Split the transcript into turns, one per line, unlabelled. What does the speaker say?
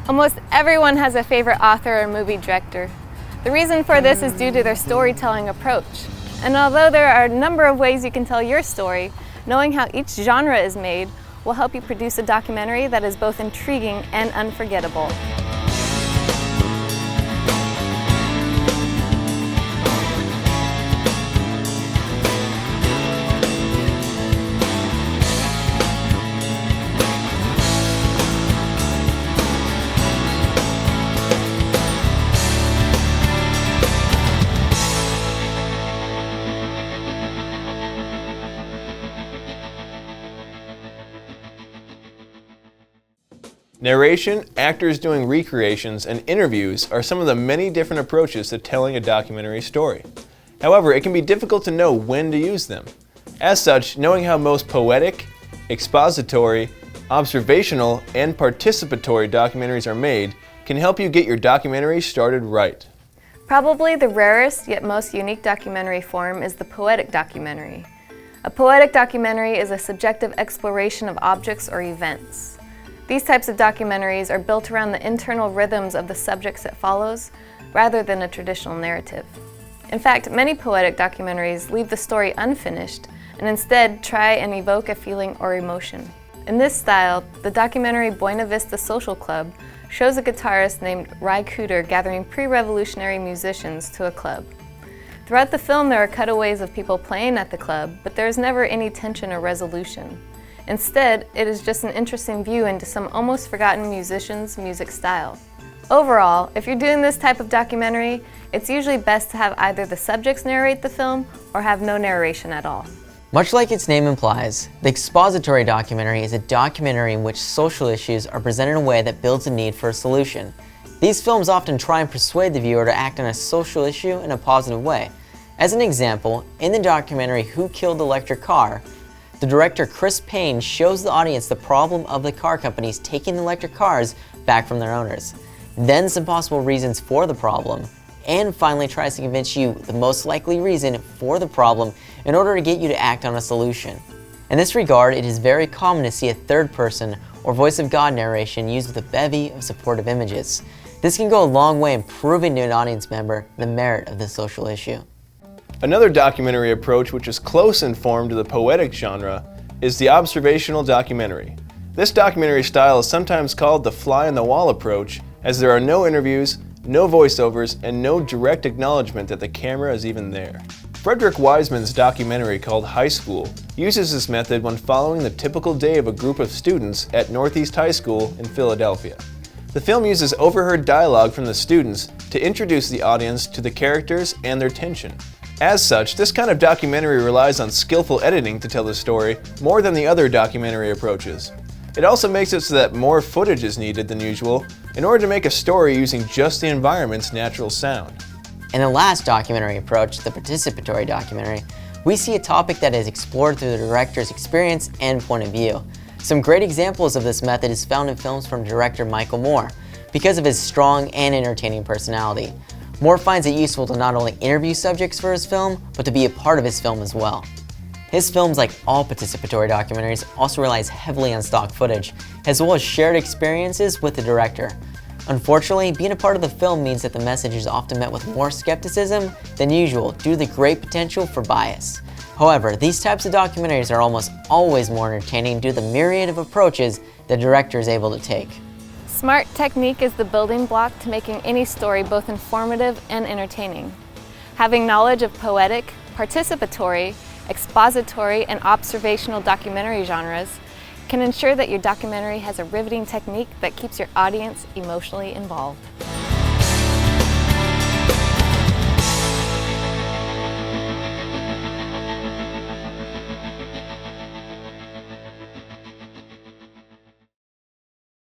Almost everyone has a favorite author or movie director. The reason for this is due to their storytelling approach. And although there are a number of ways you can tell your story, knowing how each genre is made will help you produce a documentary that is both intriguing and unforgettable.
Narration, actors doing recreations, and interviews are some of the many different approaches to telling a documentary story. However, it can be difficult to know when to use them. As such, knowing how most poetic, expository, observational, and participatory documentaries are made can help you get your documentary started right.
Probably the rarest yet most unique documentary form is the poetic documentary. A poetic documentary is a subjective exploration of objects or events. These types of documentaries are built around the internal rhythms of the subjects it follows, rather than a traditional narrative. In fact, many poetic documentaries leave the story unfinished and instead try and evoke a feeling or emotion. In this style, the documentary Buena Vista Social Club shows a guitarist named Ry Cooder gathering pre-revolutionary musicians to a club. Throughout the film, there are cutaways of people playing at the club, but there is never any tension or resolution. Instead, it is just an interesting view into some almost forgotten musician's music style. Overall, if you're doing this type of documentary, it's usually best to have either the subjects narrate the film or have no narration at all.
Much like its name implies, the expository documentary is a documentary in which social issues are presented in a way that builds a need for a solution. These films often try and persuade the viewer to act on a social issue in a positive way. As an example, in the documentary Who Killed the Electric Car, the director Chris Payne shows the audience the problem of the car companies taking electric cars back from their owners, then some possible reasons for the problem, and finally tries to convince you the most likely reason for the problem in order to get you to act on a solution. In this regard, it is very common to see a third person or voice of God narration used with a bevy of supportive images. This can go a long way in proving to an audience member the merit of the social issue.
Another documentary approach which is close in form to the poetic genre is the observational documentary. This documentary style is sometimes called the fly-on-the-wall approach, as there are no interviews, no voiceovers, and no direct acknowledgement that the camera is even there. Frederick Wiseman's documentary called High School uses this method when following the typical day of a group of students at Northeast High School in Philadelphia. The film uses overheard dialogue from the students to introduce the audience to the characters and their tension. As such, this kind of documentary relies on skillful editing to tell the story more than the other documentary approaches. It also makes it so that more footage is needed than usual in order to make a story using just the environment's natural sound.
In the last documentary approach, the participatory documentary, we see a topic that is explored through the director's experience and point of view. Some great examples of this method is found in films from director Michael Moore, because of his strong and entertaining personality. Moore finds it useful to not only interview subjects for his film, but to be a part of his film as well. His films, like all participatory documentaries, also relies heavily on stock footage, as well as shared experiences with the director. Unfortunately, being a part of the film means that the message is often met with more skepticism than usual due to the great potential for bias. However, these types of documentaries are almost always more entertaining due to the myriad of approaches the director is able to take.
Smart technique is the building block to making any story both informative and entertaining. Having knowledge of poetic, participatory, expository, and observational documentary genres can ensure that your documentary has a riveting technique that keeps your audience emotionally involved.